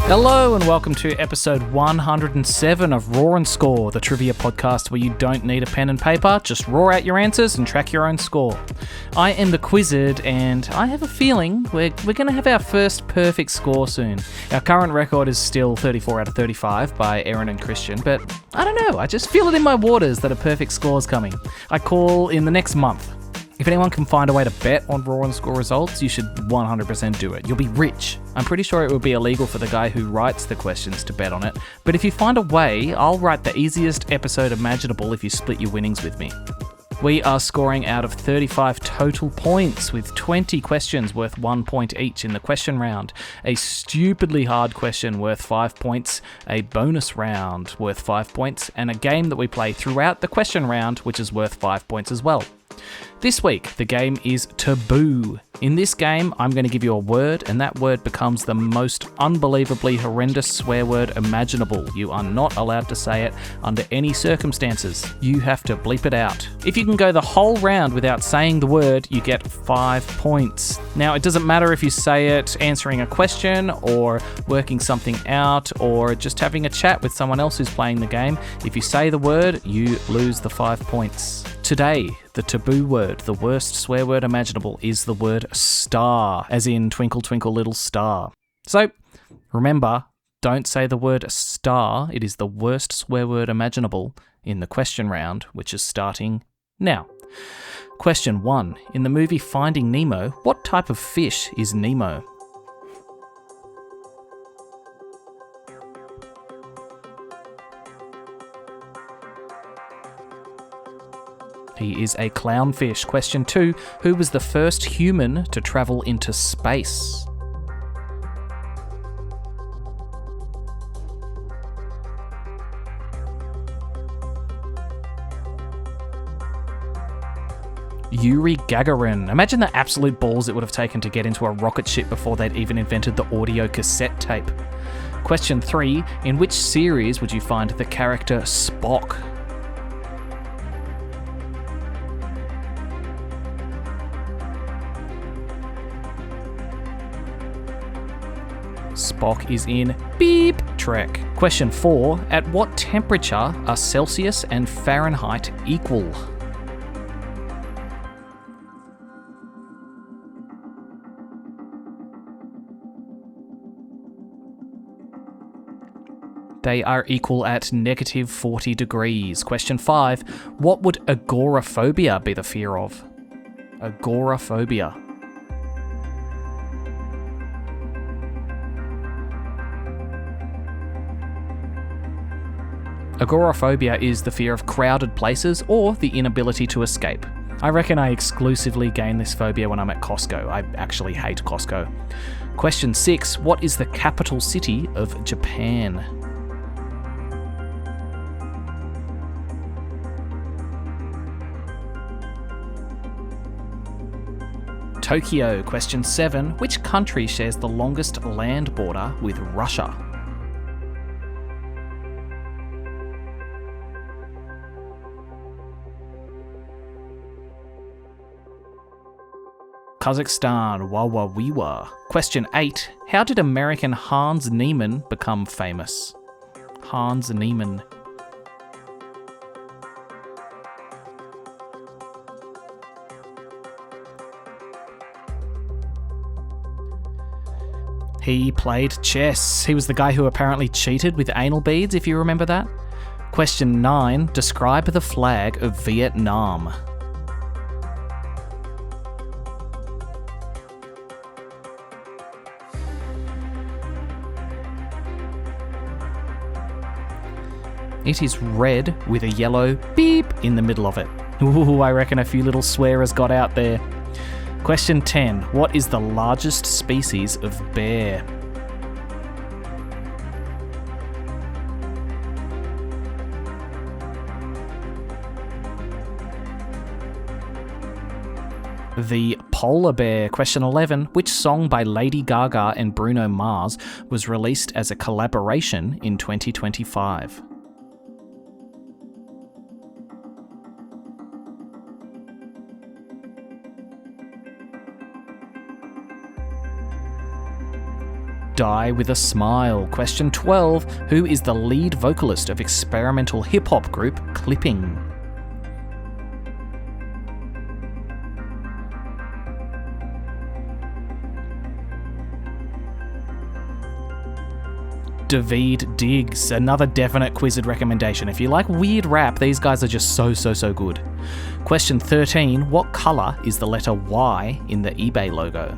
Hello and welcome to episode 107 of Raw and Score, the trivia podcast where you don't need a pen and paper, just raw out your answers and track your own score. I am the Quizzard and I have a feeling we're going to have our first perfect score soon. Our current record is still 34 out of 35 by Aaron and Christian, but I don't know, I just feel it in my waters that a perfect score is coming. I call in the next month. If anyone can find a way to bet on Raw and Score results, you should 100% do it. You'll be rich. I'm pretty sure it would be illegal for the guy who writes the questions to bet on it, but if you find a way, I'll write the easiest episode imaginable if you split your winnings with me. We are scoring out of 35 total points with 20 questions worth 1 point each in the question round, a stupidly hard question worth 5 points, a bonus round worth 5 points, and a game that we play throughout the question round which is worth 5 points as well. This week, the game is Taboo. In this game, I'm going to give you a word, and that word becomes the most unbelievably horrendous swear word imaginable. You are not allowed to say it under any circumstances. You have to bleep it out. If you can go the whole round without saying the word, you get 5 points. Now, it doesn't matter if you say it answering a question, or working something out, or just having a chat with someone else who's playing the game. If you say the word, you lose the 5 points. Today, the taboo word, the worst swear word imaginable, is the word star, as in twinkle twinkle little star. So, remember, don't say the word star. It is the worst swear word imaginable in the question round, which is starting now. Question 1. In the movie Finding Nemo, what type of fish is Nemo? He is a clownfish. Question 2. Who was the first human to travel into space? Yuri Gagarin. Imagine the absolute balls it would have taken to get into a rocket ship before they'd even invented the audio cassette tape. Question 3. In which series would you find the character Spock? Spock is in Beep Trek. Question 4. At what temperature are Celsius and Fahrenheit equal? They are equal at negative 40 degrees. Question 5. What would agoraphobia be the fear of? Agoraphobia. Agoraphobia is the fear of crowded places or the inability to escape. I reckon I exclusively gain this phobia when I'm at Costco. I actually hate Costco. Question 6. What is the capital city of Japan? Tokyo. Question 7. Which country shares the longest land border with Russia? Kazakhstan. Wawawiwa. Question 8. How did American Hans Niemann become famous? Hans Niemann. He played chess. He was the guy who apparently cheated with anal beads, if you remember that. Question 9. Describe the flag of Vietnam. It is red with a yellow beep in the middle of it. Ooh, I reckon a few little swearers got out there. Question 10. What is the largest species of bear? The polar bear. Question 11. Which song by Lady Gaga and Bruno Mars was released as a collaboration in 2025? Die with a Smile. Question 12. Who is the lead vocalist of experimental hip-hop group Clipping? David Diggs, another definite Quizzed recommendation. If you like weird rap, these guys are just so good. Question 13. What colour is the letter Y in the eBay logo?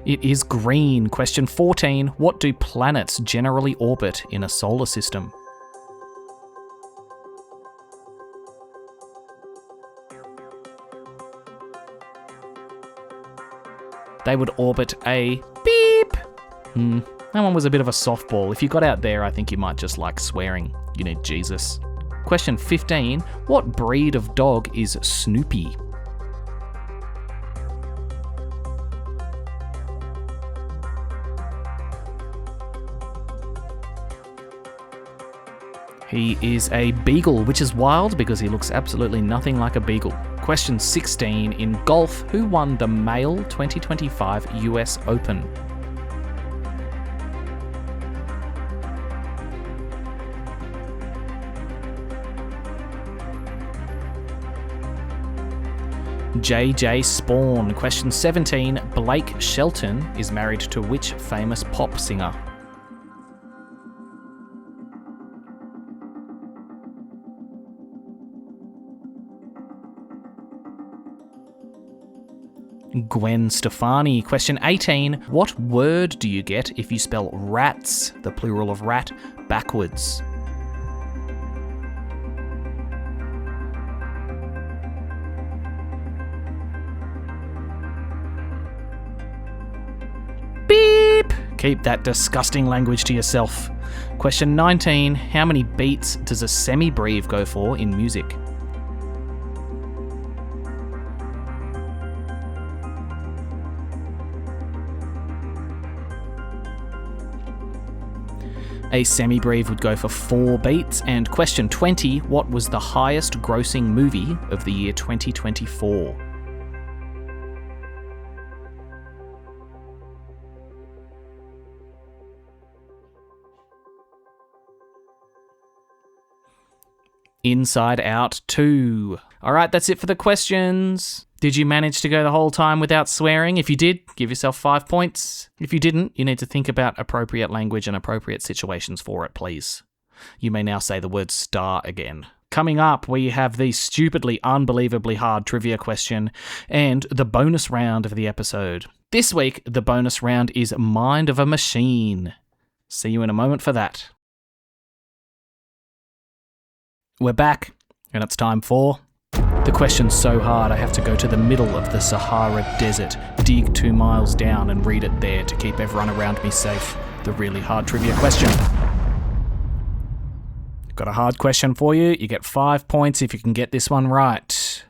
It is green. Question 14. What do planets generally orbit in a solar system? They would orbit a beep. That one was a bit of a softball. If you got out there, I think you might just like swearing. You need Jesus. Question 15. What breed of dog is Snoopy? He is a beagle, which is wild because he looks absolutely nothing like a beagle. Question 16. In golf, who won the male 2025 US Open? JJ Spawn. Question 17. Blake Shelton is married to which famous pop singer? Gwen Stefani. Question 18. What word do you get if you spell rats, the plural of rat, backwards? Beep! Keep that disgusting language to yourself. Question 19. How many beats does a semibreve go for in music? A semibreve would go for 4 beats. And question 20, what was the highest grossing movie of the year 2024? Inside Out 2. Alright, that's it for the questions. Did you manage to go the whole time without swearing? If you did, give yourself 5 points. If you didn't, you need to think about appropriate language and appropriate situations for it, please. You may now say the word star again. Coming up, we have the stupidly, unbelievably hard trivia question and the bonus round of the episode. This week, the bonus round is Mind of a Machine. See you in a moment for that. We're back, and it's time for... The question's so hard I have to go to the middle of the Sahara Desert, dig 2 miles down and read it there to keep everyone around me safe. The really hard trivia question. Got a hard question for you. You get 5 points if you can get this one right.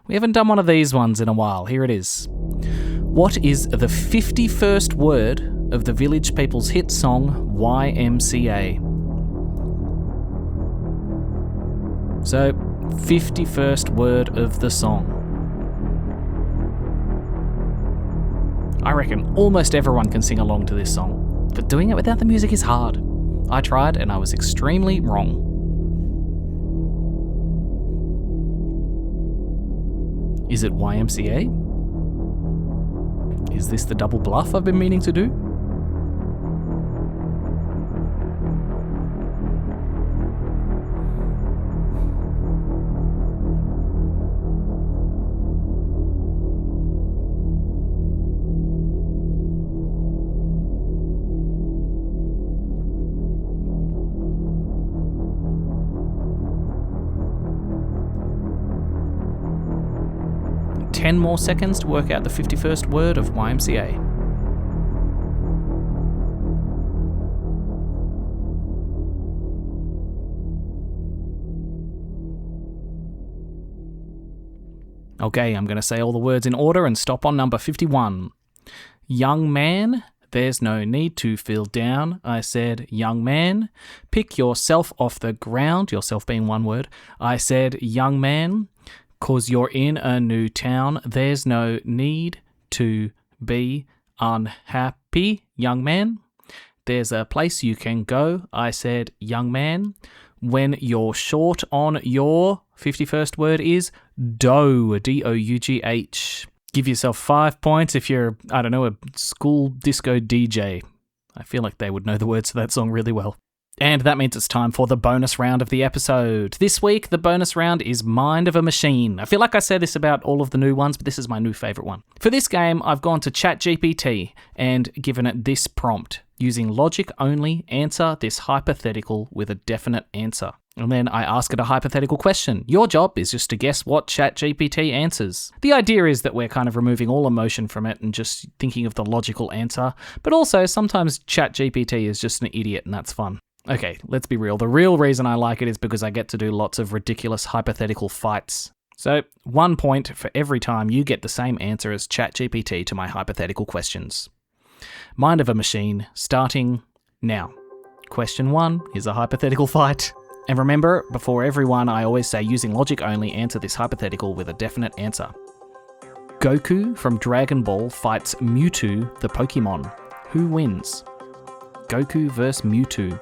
We haven't done one of these ones in a while. Here it is. What is the 51st word of the Village People's hit song YMCA? So, 51st word of the song. I reckon almost everyone can sing along to this song, but doing it without the music is hard. I tried and I was extremely wrong. Is it YMCA? Is this the double bluff I've been meaning to do? Ten more seconds to work out the 51st word of YMCA. Okay, I'm going to say all the words in order and stop on number 51. Young man, There's no need to feel down. I said, young man. Pick yourself off the ground, yourself being one word. I said, young man, 'cause you're in a new town. There's no need to be unhappy, young man. There's a place you can go. I said, young man. When you're short on your 51st word is dough, D-O-U-G-H. Give yourself 5 points if you're, a school disco DJ. I feel like they would know the words to that song really well. And that means it's time for the bonus round of the episode. This week, the bonus round is Mind of a Machine. I feel like I say this about all of the new ones, but this is my new favourite one. For this game, I've gone to ChatGPT and given it this prompt. Using logic only, answer this hypothetical with a definite answer. And then I ask it a hypothetical question. Your job is just to guess what ChatGPT answers. The idea is that we're kind of removing all emotion from it and just thinking of the logical answer. But also, sometimes ChatGPT is just an idiot and that's fun. Okay, let's be real. The real reason I like it is because I get to do lots of ridiculous hypothetical fights. So, 1 point for every time you get the same answer as ChatGPT to my hypothetical questions. Mind of a Machine, starting now. Question 1 is a hypothetical fight. And remember, before everyone, I always say using logic only, answer this hypothetical with a definite answer. Goku from Dragon Ball fights Mewtwo, the Pokemon. Who wins? Goku vs. Mewtwo.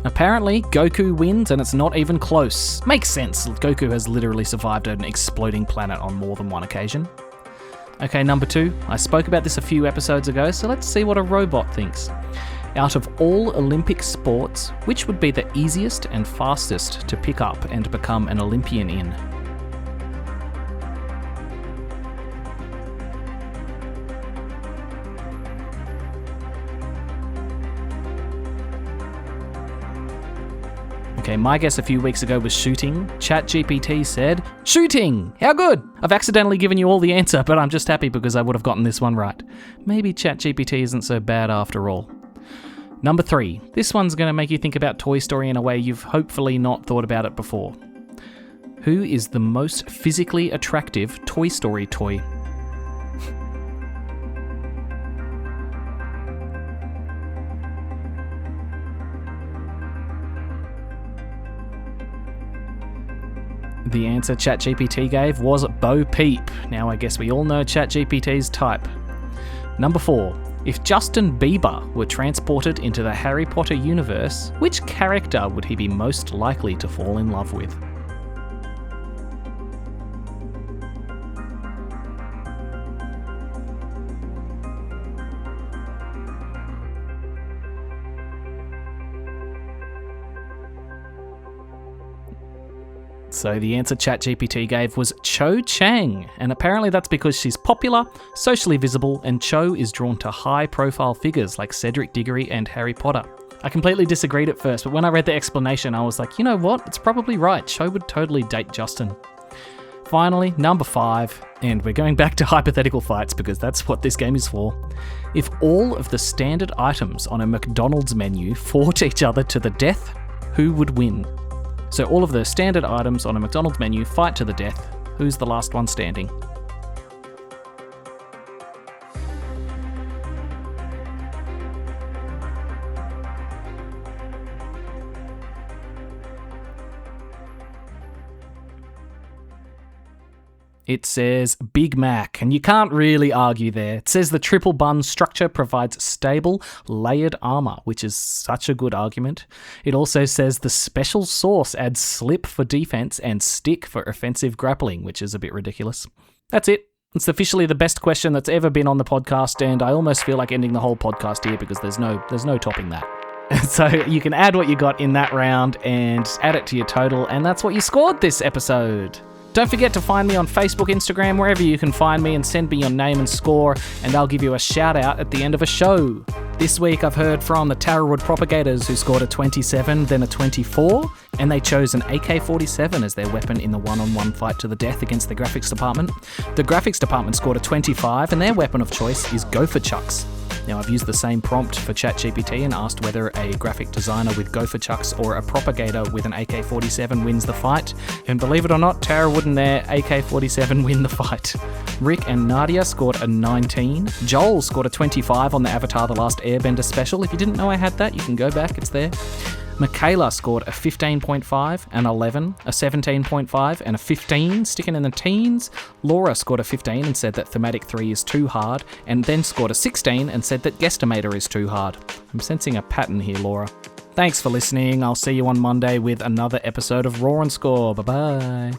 Apparently, Goku wins and it's not even close. Makes sense, Goku has literally survived an exploding planet on more than one occasion. Okay, number 2. I spoke about this a few episodes ago, so let's see what a robot thinks. Out of all Olympic sports, which would be the easiest and fastest to pick up and become an Olympian in? Okay, my guess a few weeks ago was shooting. ChatGPT said, shooting! How good! I've accidentally given you all the answer, but I'm just happy because I would have gotten this one right. Maybe ChatGPT isn't so bad after all. Number 3. This one's going to make you think about Toy Story in a way you've hopefully not thought about it before. Who is the most physically attractive Toy Story toy? The answer ChatGPT gave was Bo Peep. Now I guess we all know ChatGPT's type. Number 4. If Justin Bieber were transported into the Harry Potter universe, which character would he be most likely to fall in love with? So the answer ChatGPT gave was Cho Chang, and apparently that's because she's popular, socially visible, and Cho is drawn to high-profile figures like Cedric Diggory and Harry Potter. I completely disagreed at first, but when I read the explanation, I was like, you know what? It's probably right. Cho would totally date Justin. Finally, number 5, and we're going back to hypothetical fights because that's what this game is for. If all of the standard items on a McDonald's menu fought each other to the death, who would win? So all of the standard items on a McDonald's menu fight to the death. Who's the last one standing? It says Big Mac, and you can't really argue there. It says the triple bun structure provides stable, layered armor, which is such a good argument. It also says the special sauce adds slip for defense and stick for offensive grappling, which is a bit ridiculous. That's it. It's officially the best question that's ever been on the podcast, and I almost feel like ending the whole podcast here because there's no topping that. So you can add what you got in that round and add it to your total, and that's what you scored this episode. Don't forget to find me on Facebook, Instagram, wherever you can find me, and send me your name and score, and I'll give you a shout out at the end of a show. This week I've heard from the Tarrawood Propagators, who scored a 27, then a 24, and they chose an AK-47 as their weapon in the one-on-one fight to the death against the graphics department. The graphics department scored a 25, and their weapon of choice is Gopher Chucks. Now, I've used the same prompt for ChatGPT and asked whether a graphic designer with gopher chucks or a propagator with an AK-47 wins the fight. And believe it or not, Tara Wood and their AK-47 win the fight. Rick and Nadia scored a 19. Joel scored a 25 on the Avatar The Last Airbender special. If you didn't know I had that, you can go back, it's there. Michaela scored a 15.5, an 11, a 17.5, and a 15, sticking in the teens. Laura scored a 15 and said that Thematic 3 is too hard, and then scored a 16 and said that Guesstimator is too hard. I'm sensing a pattern here, Laura. Thanks for listening. I'll see you on Monday with another episode of Roar and Score. Bye-bye.